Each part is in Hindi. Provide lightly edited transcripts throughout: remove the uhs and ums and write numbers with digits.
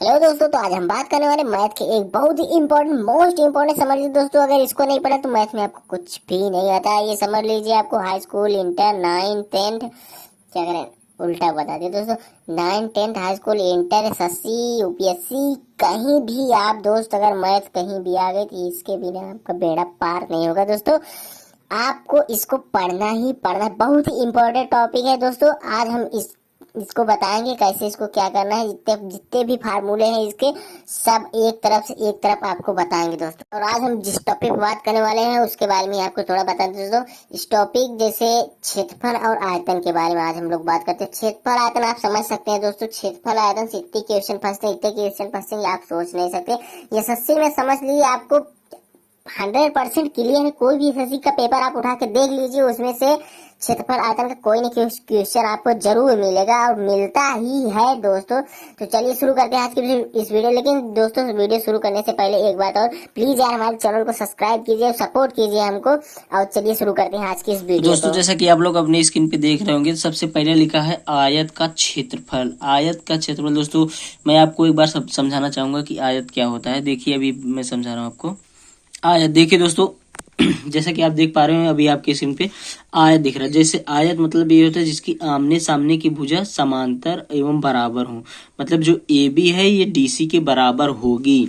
हेलो दोस्तों, तो आज हम बात करने वाले मैथ के एक बहुत ही इंपॉर्टेंट मोस्ट इंपॉर्टेंट समझ लीजिए दोस्तों। अगर इसको नहीं पढ़ा तो मैथ में आपको कुछ भी नहीं आता है। ये समझ लीजिए, आपको high school, inter, 9th 10th, क्या करें उल्टा बता दिए दोस्तों। 9th 10th high school, inter, SSC, UPSC, कहीं भी आप दोस्त अगर मैथ कहीं भी आ गए तो इसके बिना आपका बेड़ा पार नहीं होगा दोस्तों। आपको इसको पढ़ना ही पढ़ना है। बहुत ही इंपॉर्टेंट टॉपिक है दोस्तों। आज हम इसको बताएंगे कैसे इसको क्या करना है। जितने जितने भी फार्मूले हैं इसके सब एक तरफ से एक तरफ आपको बताएंगे दोस्तों। और आज हम जिस टॉपिक पर बात करने वाले हैं उसके बारे में आपको थोड़ा बता दें दोस्तों। इस टॉपिक जैसे क्षेत्रफल और आयतन के बारे में आज हम लोग बात करते हैं। क्षेत्रफल आयतन आप समझ सकते हैं दोस्तों। क्षेत्रफल आयतन से इतने क्वेश्चन फंसते हैं, इतने क्वेश्चन फंसते हैं आप सोच नहीं सकते। ये एसएससी में समझ लीजिए आपको 100% क्लियर है। कोई भी एसएससी का पेपर आप उठा के देख लीजिए, उसमें से क्षेत्रफल आयतन का कोई ना क्वेश्चन आपको जरूर मिलेगा और मिलता ही है दोस्तों। तो चलिए शुरू करते हैं आज की इस वीडियो। लेकिन दोस्तों वीडियो शुरू करने से पहले एक बात और, प्लीज यार हमारे चैनल को सब्सक्राइब कीजिए, सपोर्ट कीजिए हमको। और चलिए शुरू करते हैं आज की इस वीडियो दोस्तों जैसा कि आप लोग अपनी स्क्रीन पे देख रहे होंगे, सबसे पहले लिखा है आयत का क्षेत्रफल। आयत का क्षेत्रफल दोस्तों मैं आपको एक बार समझाना चाहूंगा कि आयत क्या होता है। देखिए अभी मैं समझा रहा हूँ आपको। आयत देखिए दोस्तों जैसा कि आप देख पा रहे हैं अभी आपके स्क्रीन पे आयत दिख रहा है। जैसे आयत मतलब ये होता है जिसकी आमने सामने की भुजा समांतर एवं बराबर हो। मतलब जो ए बी है ये डीसी के बराबर होगी।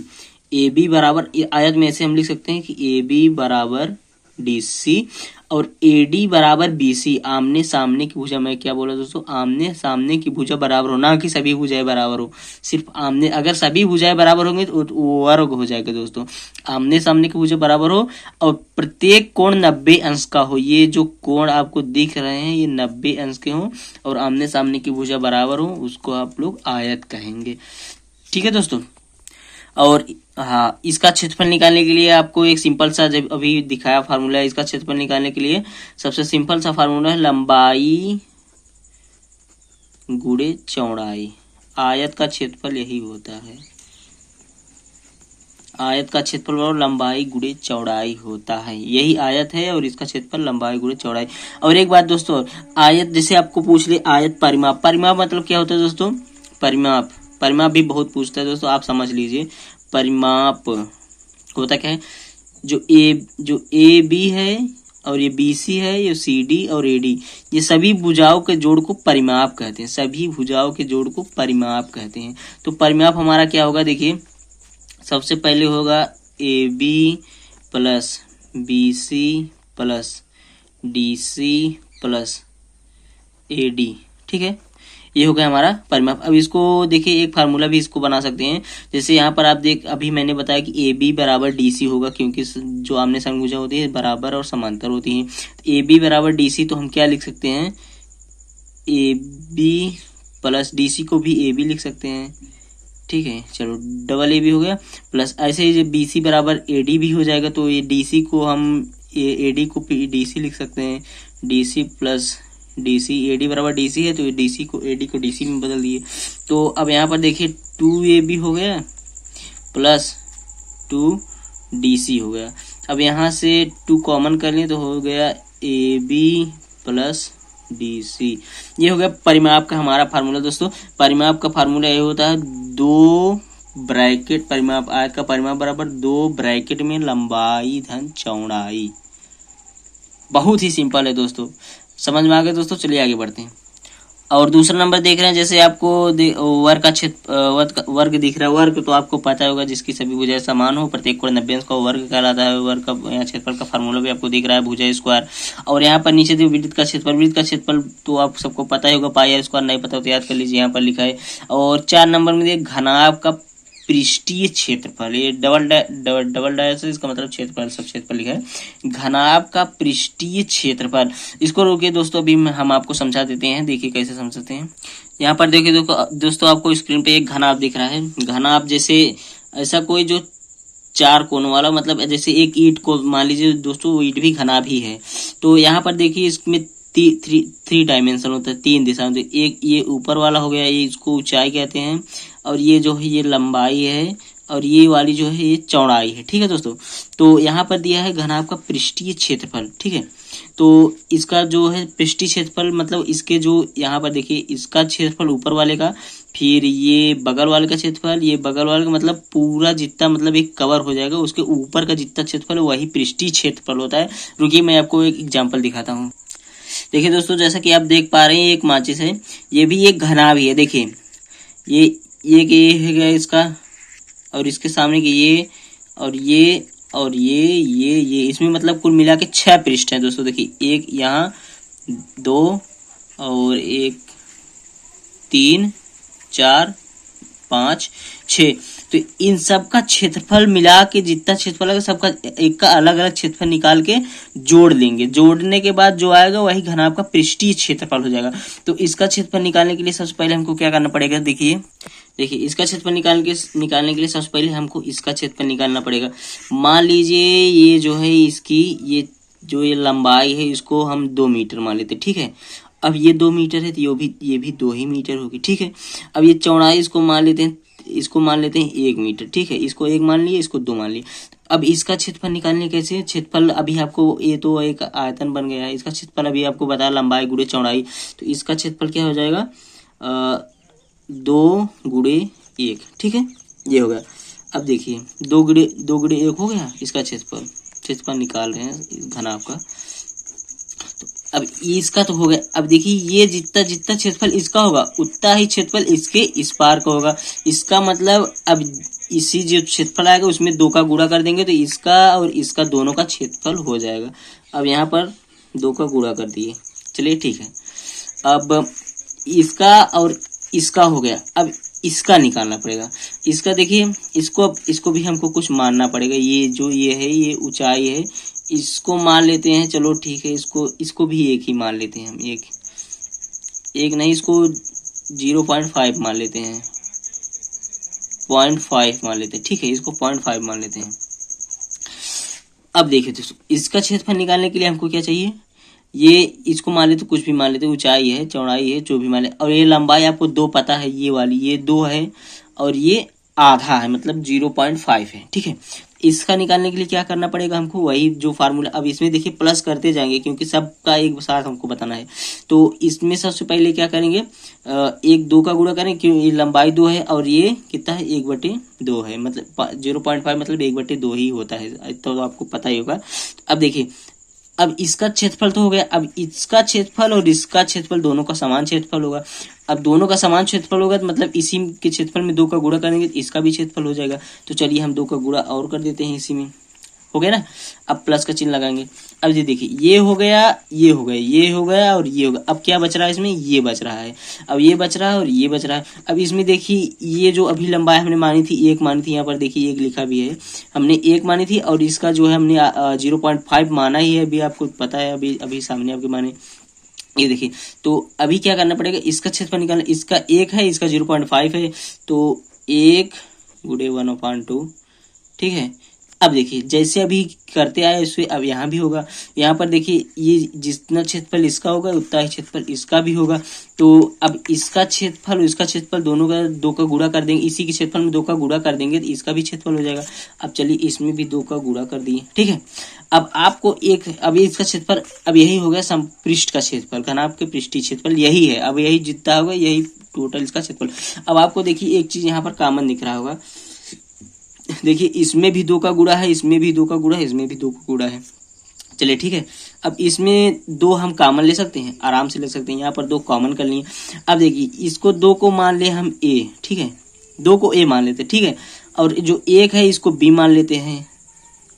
ए बी बराबर, आयत में ऐसे हम लिख सकते हैं कि ए बी बराबर डीसी और एडी बराबर बीसी। आमने सामने की भुजा, मैं क्या बोला दोस्तों, आमने सामने की भुजा बराबर हो, ना कि सभी भुजाएं बराबर हो। सिर्फ आमने, अगर सभी भुजाएं बराबर होंगी तो वर्ग हो जाएगा दोस्तों। आमने सामने की भुजा बराबर हो और प्रत्येक कोण 90 अंश का हो। ये जो कोण आपको दिख रहे हैं ये 90 अंश के हो और आमने सामने की भुजा बराबर हो, उसको आप लोग आयत कहेंगे। ठीक है दोस्तों। और हाँ, इसका क्षेत्रफल निकालने के लिए आपको एक सिंपल सा, जब अभी दिखाया फार्मूला है, इसका क्षेत्रफल निकालने के लिए सबसे सिंपल सा फार्मूला है लंबाई गुणे चौड़ाई। आयत का क्षेत्रफल यही होता है। आयत का क्षेत्रफल और लंबाई गुणे चौड़ाई होता है। यही आयत है और इसका क्षेत्रफल लंबाई गुणे चौड़ाई। और एक बात दोस्तों, आयत जैसे आपको पूछ ले आयत परिमाप। परिमाप मतलब क्या होता है दोस्तों? परिमाप, परिमाप भी बहुत पूछता है दोस्तों, आप समझ लीजिए। परिमाप होता क्या है? जो ए बी है और ये बी सी है, ये सी डी और ए डी, ये सभी भुजाओं के जोड़ को परिमाप कहते हैं। सभी भुजाओं के जोड़ को परिमाप कहते हैं। तो परिमाप हमारा क्या होगा? देखिए सबसे पहले होगा A B plus B C plus D C plus A D. ठीक है, ये हो गया हमारा परिमाप। अब इसको देखिए एक फार्मूला भी इसको बना सकते हैं। जैसे यहाँ पर आप देख, अभी मैंने बताया कि ए बी बराबर डी सी होगा, क्योंकि जो आमने सामने भुजा होती है बराबर और समांतर होती है। ए बी बराबर डी सी, तो हम क्या लिख सकते हैं? A B plus D C को भी ए बी लिख सकते हैं। ठीक है, चलो डबल ए बी हो गया। प्लस ऐसे ही बी सी बराबर ए डी भी हो जाएगा, तो ये डी सी को हम ए डी को डी सी लिख सकते हैं। D C plus D C, A D बराबर डी सी है तो डी सी को ए डी को डी सी में बदल दिए। तो अब यहाँ पर देखिए 2ab हो गया प्लस 2dc हो गया। अब यहाँ से 2 कॉमन कर लें तो हो गया ab प्लस dc। ये हो गया परिमाप का हमारा फार्मूला दोस्तों। परिमाप का फार्मूला ये होता है 2 ब्रैकेट परिमाप। आयत का परिमाप बराबर 2 ब्रैकेट में लंबाई धन चौड़ाई। बहुत ही सिंपल है दोस्तों, समझ में आ गया दोस्तों। चलिए आगे बढ़ते हैं। और दूसरा नंबर देख रहे हैं, जैसे आपको वर्ग का क्षेत्र वर्ग दिख रहा है। वर्ग तो आपको पता होगा, जिसकी सभी भुजाएं समान हो, प्रत्येक कोण 90 अंश का वर्ग कहलाता है। वर्ग का यहाँ क्षेत्रफल का फार्मूला भी आपको दिख रहा है, भुजा स्क्वायर। और यहाँ पर नीचे वृत्त का क्षेत्रफल। वृत्त का क्षेत्रफल तो आप सबको पता ही होगा, पाई आर स्क्वायर। नहीं पता हो तो याद कर लीजिए, यहाँ पर लिखा है। और 4 नंबर में देखिए घनाभ का पृष्ठीय क्षेत्रफल। ये डबल डायस, इसका मतलब क्षेत्रफल, सब क्षेत्रफल लिखा है। घनाभ का पृष्ठीय क्षेत्रफल, इसको रोकिए दोस्तों, अभी हम आपको समझा देते हैं। देखिए कैसे समझते हैं। यहाँ पर देखिए दोस्तों, आपको स्क्रीन पे एक घनाभ दिख रहा है। घनाभ जैसे ऐसा कोई जो 4 कोण वाला, मतलब जैसे एक ईंट को मान लीजिए दोस्तों, वो ईंट भी घनाभ ही है। तो यहाँ पर देखिए इसमें 3 डायमेंशन होता है, 3 दिशा में। तो एक ये ऊपर वाला हो गया, ये इसको ऊंचाई कहते हैं। और ये जो है ये लंबाई है और ये वाली जो है ये चौड़ाई है। ठीक है दोस्तों, तो यहाँ पर दिया है घनाभ का पृष्ठीय क्षेत्रफल। ठीक है, तो इसका जो है पृष्ठीय क्षेत्रफल मतलब इसके जो यहाँ पर देखिए इसका क्षेत्रफल ऊपर वाले का, फिर ये बगल वाले का क्षेत्रफल, ये बगल वाले का, मतलब पूरा जितना मतलब एक कवर हो जाएगा, उसके ऊपर का जितना क्षेत्रफल है वही पृष्ठीय क्षेत्रफल होता है। रुकिए मैं आपको एक एग्जाम्पल दिखाता हूँ। देखिए दोस्तों, जैसा कि आप देख पा रहे हैं एक माचिस है, ये भी एक घनाभ ही है। देखिए ये है इसका, और इसके सामने की ये और ये और ये इसमें मतलब कुल मिला के 6 पृष्ठ हैं दोस्तों। देखिए एक यहाँ, 2 और एक, 3, 4, 5, 6। तो इन सब का क्षेत्रफल मिला के जितना क्षेत्रफल है सबका एक का अलग अलग क्षेत्रफल निकाल के जोड़ लेंगे। जोड़ने के बाद जो आएगा वही घनाभ का पृष्ठीय क्षेत्रफल हो जाएगा। तो इसका क्षेत्रफल निकालने के लिए सबसे पहले हमको क्या करना पड़ेगा, देखिए इसका क्षेत्रफल निकालने के लिए सबसे पहले हमको इसका क्षेत्रफल निकालना पड़ेगा। मान लीजिए ये जो है इसकी ये लंबाई है, इसको हम 2 मीटर मान लेते। ठीक है, अब ये 2 मीटर है तो ये भी 2 ही मीटर होगी। ठीक है, अब ये चौड़ाई इसको मान लेते हैं 1 मीटर। ठीक है, इसको 1 मान लिए, इसको 2 मान लिए। अब इसका क्षेत्रफल निकालने कैसे, क्षेत्रफल अभी आपको ये तो एक आयतन बन गया है, इसका क्षेत्रफल अभी आपको बताया लंबाई गुणे चौड़ाई, तो इसका क्षेत्रफल क्या हो जाएगा 2 गुणे 1। ठीक है, ये हो गया। अब देखिए 2 गुणे 1 हो गया इसका क्षेत्रफल निकाल रहे हैं इस घनाभ का। अब इसका तो हो गया। अब देखिए ये जितना क्षेत्रफल इसका होगा उतना ही क्षेत्रफल इसके इस पार का होगा। इसका मतलब अब इसी जो क्षेत्रफल आएगा उसमें 2 का गुणा कर देंगे तो इसका और इसका दोनों का क्षेत्रफल हो जाएगा। अब यहाँ पर 2 का गुणा कर दिए, चलिए ठीक है। अब इसका और इसका हो गया, अब इसका निकालना पड़ेगा। इसका देखिए इसको भी हमको कुछ मानना पड़ेगा। ये जो ये है ये ऊंचाई है, इसको मान लेते हैं, चलो ठीक है, इसको भी 1 ही मान लेते हैं हम। एक नहीं, इसको 0.5 मान लेते हैं, 0.5 मान लेते हैं। ठीक है, इसको 0.5 मान लेते हैं। अब देखिए दोस्तों, इसका क्षेत्रफल निकालने के लिए हमको क्या चाहिए, ये इसको मान लेते, कुछ भी मान लेते, ऊंचाई है चौड़ाई है जो भी मान ले, और ये लंबाई आपको 2 पता है, ये वाली ये 2 है और ये आधा है मतलब 0.5 है। ठीक है, इसका निकालने के लिए क्या करना पड़ेगा हमको, वही जो फार्मूला। अब इसमें देखिए प्लस करते जाएंगे क्योंकि सबका एक साथ हमको बताना है। तो इसमें सबसे पहले क्या करेंगे, 1 2 का गुणा करें क्योंकि ये लंबाई 2 है और ये कितना है 1/2 है, मतलब 0.5 मतलब 1/2 ही होता है, तो आपको पता ही होगा। अब देखिए अब इसका क्षेत्रफल तो हो गया, अब इसका क्षेत्रफल और इसका क्षेत्रफल दोनों का समान क्षेत्रफल होगा। अब दोनों का समान क्षेत्रफल होगा तो मतलब इसी के क्षेत्रफल में 2 का गुणा करेंगे तो इसका भी क्षेत्रफल हो जाएगा। तो चलिए हम 2 का गुणा और कर देते हैं, इसी में हो गया ना। अब प्लस का चिन्ह लगाएंगे। अब ये देखिए ये हो गया, ये हो गया, ये हो गया और ये हो गया। अब क्या बच रहा है इसमें, ये बच रहा है। अब ये बच रहा है और ये बच रहा है। अब इसमें देखिए ये जो अभी लंबाई हमने मानी थी 1 मानी थी, यहाँ पर देखिए 1 लिखा भी है, हमने 1 मानी थी और इसका जो है हमने 0.5 माना ही है, अभी आपको पता है, अभी सामने आपके माने। ये देखिए, तो अभी क्या करना पड़ेगा, इसका क्षेत्रफल निकालना, इसका 1 है, इसका 0.5 है, तो 1 गुणे 1/2। ठीक है, अब देखिए जैसे अभी करते आए इससे अब यहाँ भी होगा। यहाँ पर देखिए ये जितना क्षेत्रफल इसका होगा उतना ही क्षेत्रफल इसका भी होगा। तो अब इसका क्षेत्रफल और इसका क्षेत्रफल दोनों का 2 का गुणा कर देंगे, इसी के क्षेत्रफल में 2 का गुणा कर देंगे तो इसका भी क्षेत्रफल हो जाएगा। अब चलिए इसमें भी 2 का गुणा कर दिए। ठीक है, अब आपको अभी इसका क्षेत्रफल अब यही हो गया संपृष्ठ का क्षेत्रफल, घनाभ के पृष्ठीय क्षेत्रफल यही है। अब यही जितना होगा यही टोटल इसका क्षेत्रफल। अब आपको देखिए एक चीज यहाँ पर कॉमन दिख रहा होगा, देखिए इसमें भी 2 का गुणा है, इसमें भी 2 का गुणा है, इसमें भी 2 का गुणा है। चलिए ठीक है, अब इसमें 2 हम कॉमन ले सकते हैं, आराम से ले सकते हैं, यहाँ पर 2 कॉमन कर लिए। अब देखिए इसको 2 को मान ले हम a, ठीक है, 2 को a मान लेते, ठीक है, और जो 1 है इसको b मान लेते हैं,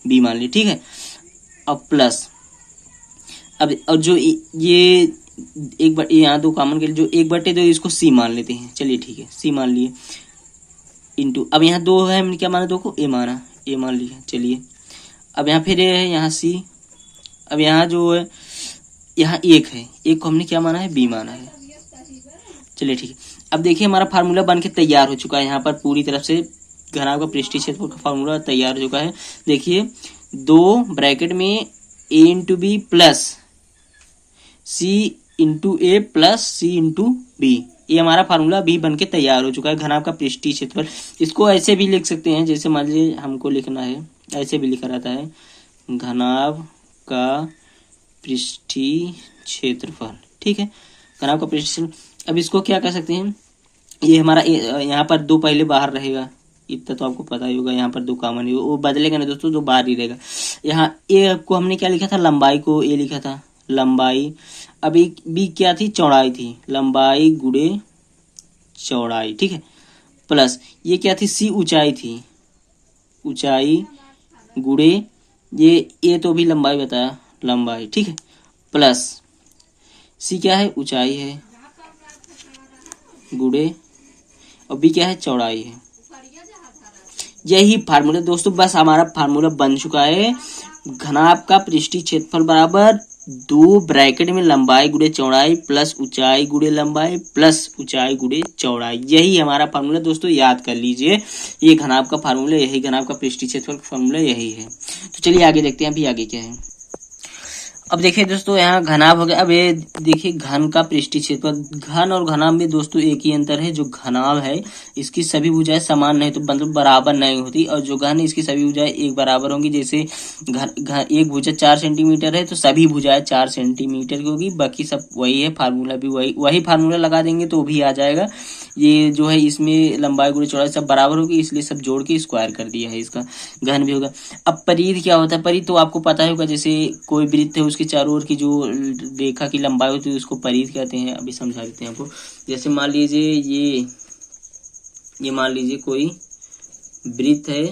b मान लिए। ठीक है, अब प्लस, अब और जो ये यहाँ 2 कॉमन के लिए जो 1/2 इसको c मान लेते हैं। चलिए ठीक है, c मान लिए इंटू, अब यहाँ 2 है, हमने क्या माना, 2 को a माना, a मान लिया। चलिए अब यहाँ फिर a है, यहाँ c, अब यहाँ जो है यहाँ 1 है, 1 को हमने क्या माना है, b माना है। चलिए ठीक है, अब देखिए हमारा फार्मूला बन के तैयार हो चुका है। यहाँ पर पूरी तरफ से घनाभ का पृष्ठीय क्षेत्रफल का फार्मूला तैयार हो चुका है। देखिए 2 ब्रैकेट में a into B plus c into A plus c into B, ये हमारा फार्मूला अभी बन के तैयार हो चुका है। घनाभ का पृष्ठीय क्षेत्रफल, इसको ऐसे भी लिख सकते हैं, जैसे मान लीजिए हमको लिखना है, ऐसे भी लिखा रहता है, घनाभ का पृष्ठीय क्षेत्रफल। ठीक है, घनाभ का पृष्ठीय। अब इसको क्या कर सकते हैं, ये हमारा यहाँ पर 2 पहले बाहर रहेगा, इतना तो आपको पता ही होगा, यहाँ पर 2 कॉमन है, वो बदलेगा ना दोस्तों, 2 बाहर ही रहेगा। यहाँ ए को हमने क्या लिखा था, लंबाई को ए लिखा था, लंबाई। अभी बी क्या थी, चौड़ाई थी, लंबाई गुणे चौड़ाई। ठीक है, प्लस ये क्या थी, सी ऊंचाई थी, ऊंचाई गुणे ये ए तो भी लंबाई बताया, लंबाई। ठीक है, प्लस सी क्या है, ऊंचाई है, गुणे और बी क्या है, चौड़ाई है। यही फार्मूला दोस्तों, बस हमारा फार्मूला बन चुका है। घनाभ का पृष्ठीय क्षेत्रफल बराबर 2 ब्रैकेट में लंबाई गुणे चौड़ाई प्लस ऊंचाई गुणे लंबाई प्लस ऊंचाई गुणे चौड़ाई। यही हमारा फार्मूला दोस्तों, याद कर लीजिए, ये घनाभ का फार्मूला, यही घनाभ का पृष्ठीय क्षेत्रफल का फार्मूला यही है। तो चलिए आगे देखते हैं अभी आगे क्या है। अब देखिए दोस्तों, यहाँ घनाभ हो गया। अब ये देखिए घन का पृष्ठीय क्षेत्रफल, घन और घनाभ में दोस्तों एक ही अंतर है, जो घनाभ है इसकी सभी भुजाएं समान नहीं, तो मतलब बराबर नहीं होती, और जो घन इसकी सभी भुजाएं एक बराबर होंगी। जैसे एक भुजा 4 सेंटीमीटर है तो सभी भुजाएं 4 सेंटीमीटर की होगी, बाकी सब वही है, फार्मूला भी वही फार्मूला लगा देंगे तो भी आ जाएगा। ये जो है इसमें लंबाई गुणे चौड़ाई सब बराबर होगी, इसलिए सब जोड़ के स्क्वायर कर दिया है, इसका घन भी होगा। अब परिध क्या होता है, परिध तो आपको पता होगा, जैसे कोई वृत्त है उसके चारों ओर की जो रेखा की लंबाई होती है उसको परिध कहते हैं। अभी समझा देते हैं आपको। जैसे मान लीजिए ये मान लीजिए कोई वृत्त है,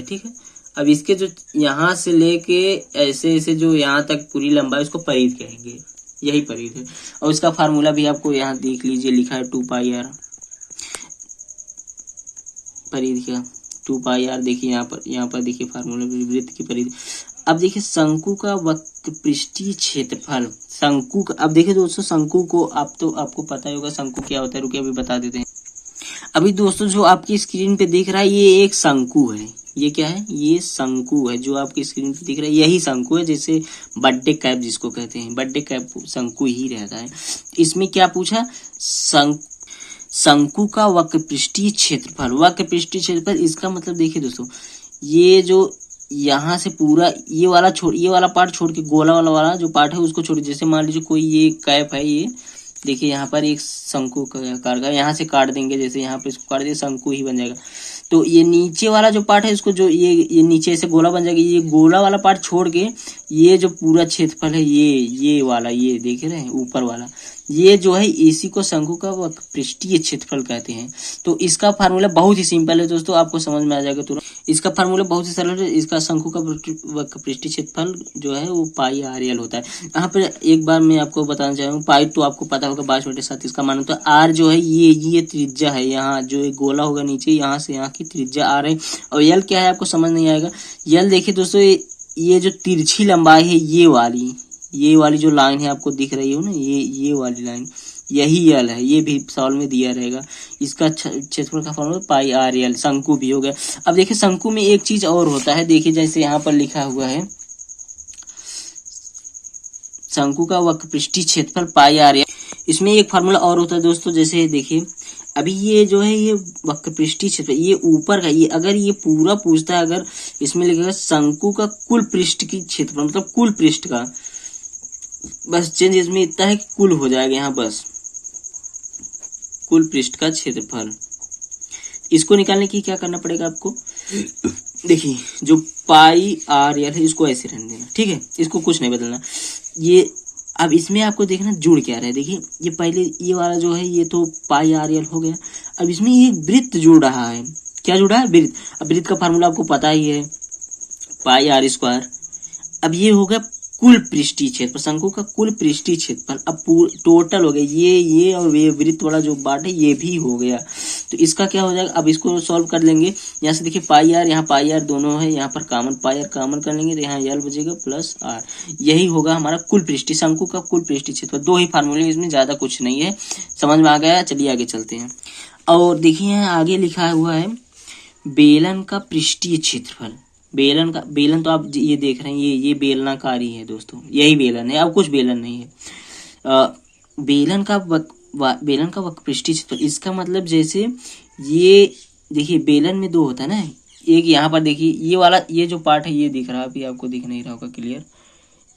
ठीक है। अब इसके जो यहाँ से लेके ऐसे ऐसे जो यहाँ तक पूरी लंबाई, उसको परिध कहेंगे, यही परिध है। और इसका फार्मूला भी आपको यहाँ देख लीजिए, लिखा है 2πr, परिध क्या 2πr। देखिए यहाँ पर देखिए फार्मूला वृत्त की परिध। अब देखिए शंकु का वक्र पृष्ठीय क्षेत्रफल, शंकु का, अब देखिए दोस्तों शंकु को आपको पता ही होगा शंकु क्या होता है, रुकिए अभी बता देते हैं। अभी दोस्तों जो आपकी स्क्रीन पे दिख रहा है ये एक शंकु है, ये क्या है, ये शंकु है, जो आपकी स्क्रीन पे दिख रहा है यही शंकु है। जैसे बर्थडे कैप जिसको कहते हैं, बर्थडे कैप शंकु ही रहता है। इसमें क्या पूछा, शंकु का वक्र पृष्ठीय क्षेत्रफल, वक्र पृष्ठीय क्षेत्रफल, इसका मतलब देखिए दोस्तों, ये जो यहाँ से पूरा ये वाला पार्ट छोड़ के गोला वाला जो पार्ट है उसको छोड़, जैसे मान लीजिए कोई ये कैप है, ये देखिए यहाँ पर एक शंकु का आकार का, यहाँ से काट देंगे, जैसे यहाँ पे इसको काट दिए शंकु ही बन जाएगा। तो ये नीचे वाला जो पार्ट है इसको जो ये नीचे से गोला बन जाएगा, ये गोला वाला पार्ट छोड़ के ये जो पूरा क्षेत्रफल है ये वाला, ये देख रहे हैं ऊपर वाला, ये जो है इसी को शंकु का पृष्ठीय क्षेत्रफल कहते हैं। तो इसका फार्मूला बहुत ही सिंपल है दोस्तों, आपको समझ में आ जाएगा तुरंत। इसका फार्मूला बहुत ही सरल है। इसका शंकु का पृष्ठीय क्षेत्रफल जो है वो πr होता है। यहाँ पर एक बार मैं आपको बताना चाहूँगा, पाई तो आपको पता होगा 22/7, इसका मान होता है आर जो है ये त्रिज्या है, यहाँ जो एक गोला होगा नीचे, यहाँ से यहाँ की त्रिज्या आर है। और यल क्या है आपको समझ नहीं आएगा। यल देखिए दोस्तों, ये जो तिरछी लंबाई है ये वाली जो लाइन है आपको दिख रही हो ना, ये वाली लाइन, यही यल है, ये भी सवाल में दिया रहेगा। इसका क्षेत्रफल का फॉर्मूला πr, शंकु भी हो गया। अब देखिए शंकु में एक चीज और होता है, देखिए जैसे यहाँ पर लिखा हुआ है शंकु का वक्र पृष्ठीय क्षेत्रफल πr, इसमें एक फार्मूला और होता है दोस्तों। जैसे देखिए अभी ये जो है ये वक्र पृष्ठीय क्षेत्रफल, ये ऊपर का, ये अगर ये पूरा पूछता है, अगर इसमें लिखेगा शंकु का कुल पृष्ठ की क्षेत्रफल, मतलब कुल पृष्ठ का, बस चेंज इसमें इतना है कि कुल हो जाएगा यहाँ, बस कुल पृष्ठ का क्षेत्रफल। इसको निकालने की क्या करना पड़ेगा आपको, देखिए जो πr है इसको ऐसे रहने देना, ठीक है, इसको कुछ नहीं बदलना। ये अब इसमें आपको देखना जुड़ क्या रहा है, देखिए ये पहले ये वाला जो है ये तो πr हो गया। अब इसमें ये वृत्त जुड़ रहा है, क्या जुड़ा है, वृत्त। अब वृत्त का फार्मूला आपको पता ही है πr²। अब ये हो गया कुल पृष्ठीय क्षेत्रफल, शंकु का कुल पृष्ठीय क्षेत्रफल। अब टोटल हो गया ये और ये वृत्त वाला जो पार्ट है ये भी हो गया। तो इसका क्या हो जाएगा, अब इसको सॉल्व कर लेंगे। यहाँ से देखिए πr, यहाँ πr दोनों है, यहाँ पर कॉमन πr कॉमन कर लेंगे तो यहाँ यल बचेगा प्लस r। यही होगा हमारा कुल पृष्ठीय, शंकु का कुल पृष्ठीय क्षेत्रफल। 2 ही फार्मूले, इसमें ज्यादा कुछ नहीं है। समझ में आ गया, चलिए आगे चलते हैं। और देखिए यहाँ आगे लिखा हुआ है बेलन का पृष्ठीय क्षेत्रफल। बेलन तो आप ये देख रहे हैं, ये बेलनाकार ही है दोस्तों, यही बेलन है, अब कुछ बेलन नहीं है। बेलन का बेलन का वक्रपृष्ठीय क्षेत्रफल, इसका मतलब जैसे ये देखिए बेलन में दो होता है ना, एक यहाँ पर देखिए ये वाला, ये जो पार्ट है ये दिख रहा है, अभी आपको दिख नहीं रहा होगा क्लियर,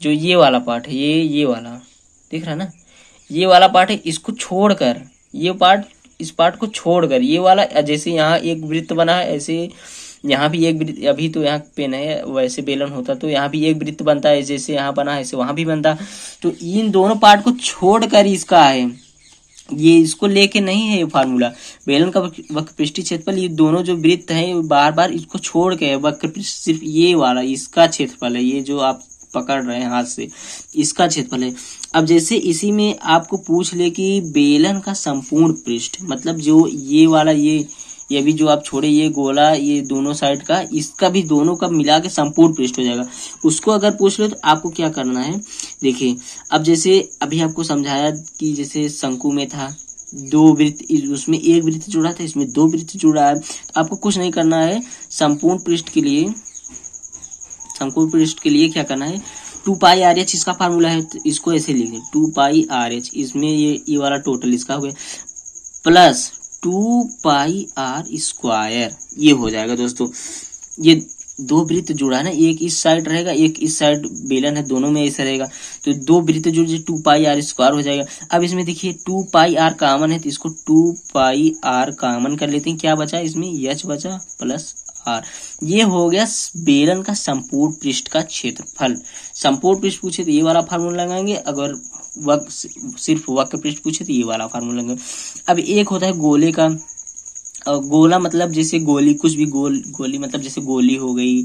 जो ये वाला पार्ट है, ये वाला दिख रहा है ना, ये वाला पार्ट है, इसको छोड़कर ये पार्ट, इस पार्ट को छोड़कर ये वाला, जैसे यहाँ एक वृत्त बना है ऐसे यहाँ भी एक वृत्त, अभी तो यहाँ पेन है, वैसे बेलन होता तो यहाँ भी एक वृत्त बनता है, जैसे यहाँ बना है ऐसे वहां भी बनता, तो इन दोनों पार्ट को छोड़कर इसका है, ये इसको लेके नहीं है ये फार्मूला। बेलन का वक्रपृष्ठीय क्षेत्रफल, ये दोनों जो वृत्त हैं बार बार इसको छोड़ के वक्रपृष्ठ सिर्फ ये वाला इसका क्षेत्रफल है, ये जो आप पकड़ रहे हैं हाथ से इसका क्षेत्रफल है। अब जैसे इसी में आपको पूछ ले कि बेलन का संपूर्ण पृष्ठ, मतलब जो ये वाला ये भी जो आप छोड़े ये गोला, ये दोनों साइड का, इसका भी दोनों का मिला के संपूर्ण पृष्ठ हो जाएगा। उसको अगर पूछ ले तो आपको क्या करना है, देखिए अब जैसे अभी आपको समझाया कि जैसे शंकु में था दो वृत्त, उसमें एक वृत्त जुड़ा था, इसमें दो वृत्त जुड़ा है, तो आपको कुछ नहीं करना है, संपूर्ण पृष्ठ के लिए क्या करना है, 2 पाई आर एच इसका फार्मूला है, तो इसको ऐसे लिखें 2 पाई आर एच, इसमें ये वाला टोटल इसका हो गया, प्लस 2 पाई आर स्क्वायर, ये हो जाएगा दोस्तों। ये दो वृत्त जुड़ा है ना, एक इस साइड रहेगा एक इस साइड बेलन है, दोनों में ऐसा रहेगा, तो दो वृत्त जुड़ 2 पाई आर स्क्वायर हो जाएगा। अब इसमें देखिए 2 पाई आर कॉमन है, तो इसको 2 पाई आर कॉमन कर लेते हैं, क्या बचा इसमें एच बचा प्लस आर, ये हो गया बेलन का संपूर्ण पृष्ठ का क्षेत्रफल। संपूर्ण पृष्ठ पूछे तो ये वाला फार्मूला लगाएंगे, अगर सिर्फ वक्र पृष्ठ पूछे तो ये वाला फार्मूला लगाएंगे। अब एक होता है गोले का, गोला मतलब जैसे गोली, कुछ भी गोली मतलब जैसे गोली हो गई,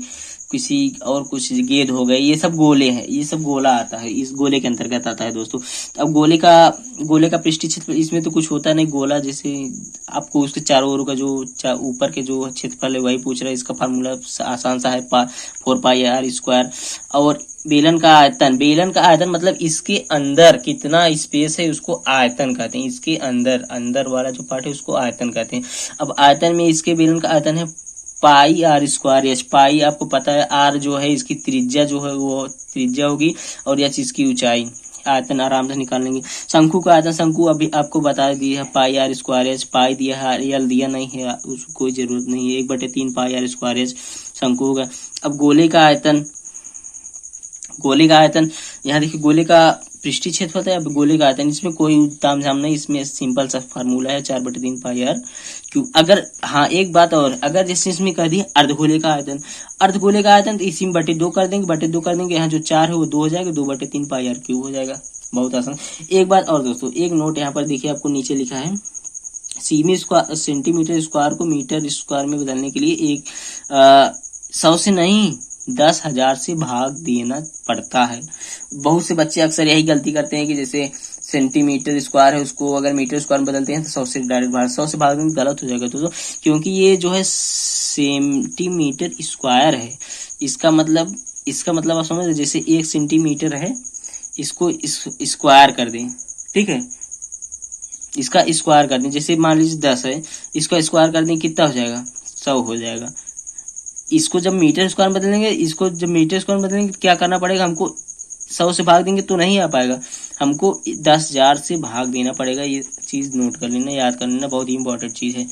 किसी और कुछ गेंद हो गई, ये सब गोले हैं, ये सब गोला आता है, इस गोले के अंतर्गत आता है दोस्तों। अब गोले का पृष्ठीय क्षेत्रफल, इसमें तो कुछ होता नहीं, गोला जैसे आपको उसके चारों ओर का जो ऊपर के जो क्षेत्रफल है वही पूछ रहा है, इसका फार्मूला आसान सा है 4 पाई आर स्क्वायर। और बेलन का आयतन मतलब इसके अंदर कितना स्पेस है उसको आयतन कहते हैं, इसके अंदर वाला जो पार्ट है उसको आयतन कहते हैं। अब आयतन में इसके बेलन का आयतन है पाई आर स्क्वायर एच, पाई आपको पता है, आर जो है इसकी त्रिज्या जो है वो त्रिज्या होगी, और एच इसकी ऊंचाई, आयतन आराम से निकाल लेंगे। शंकु का आयतन, शंकु अभी आपको बता दिया है पाई आर स्क्वायर एच, पाई दिया है, एल दिया नहीं है, उसको कोई जरूरत नहीं है, 1/3 पाई आर स्क्वायर एच शंकु होगा। अब गोले का आयतन यहाँ देखिए गोले का पृष्ठीय क्षेत्रफल है, अब गोले का आयतन, इसमें कोई ताम झाम नहीं, इसमें सिंपल सा फार्मूला है 4/3 पाई आर क्यों। अगर हाँ एक बात और, अगर जैसे इसमें कर दिया अर्धगोले का आयतन तो इसी में 2 कर देंगे, यहाँ जो 4 है वो 2 हो जाएगा, 2/3 पाई आर क्यूब हो जाएगा, बहुत आसान। एक बात और दोस्तों, एक नोट यहाँ पर देखिए आपको नीचे लिखा है, सेंटीमीटर स्क्वायर को मीटर स्क्वायर में बदलने के लिए 100 से नहीं 10,000 से भाग देना पड़ता है। बहुत से बच्चे अक्सर यही गलती करते हैं कि जैसे सेंटीमीटर स्क्वायर है उसको अगर मीटर स्क्वायर में बदलते हैं तो 100 से डायरेक्ट भाग, 100 से भाग देंगे गलत हो जाएगा दोस्तों, क्योंकि ये जो है सेंटीमीटर स्क्वायर है, इसका मतलब आप समझ रहे, जैसे 1 सेंटीमीटर है, इसको स्क्वायर कर दें, ठीक है, इसका स्क्वायर कर दें, जैसे मान लीजिए 10 है, इसका स्क्वायर कर दें कितना हो जाएगा, 100 हो जाएगा। इसको जब मीटर स्क्वायर में बदलेंगे, क्या करना पड़ेगा, हमको 100 से भाग देंगे तो नहीं आ पाएगा, हमको 10,000 से भाग देना पड़ेगा। ये चीज नोट कर लेना, याद कर लेना, बहुत ही इंपॉर्टेंट चीज है।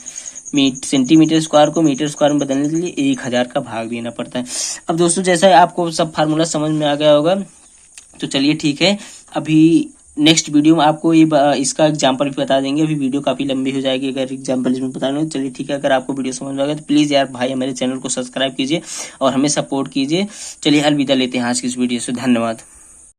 सेंटीमीटर स्क्वायर को मीटर स्क्वायर में बदलने के लिए 1000 का भाग देना पड़ता है। अब दोस्तों जैसा आपको सब फार्मूला समझ में आ गया होगा, तो चलिए ठीक है, अभी नेक्स्ट वीडियो में आपको ये इसका एग्जाम्पल भी बता देंगे। अभी वीडियो काफी लंबी हो जाएगी अगर एग्जाम्पल इसमें बता रहे हो। चलिए ठीक है, अगर आपको वीडियो समझ में आ गया तो प्लीज यार भाई हमारे चैनल को सब्सक्राइब कीजिए और हमें सपोर्ट कीजिए। चलिए अलविदा लेते हैं आज की इस वीडियो से, धन्यवाद।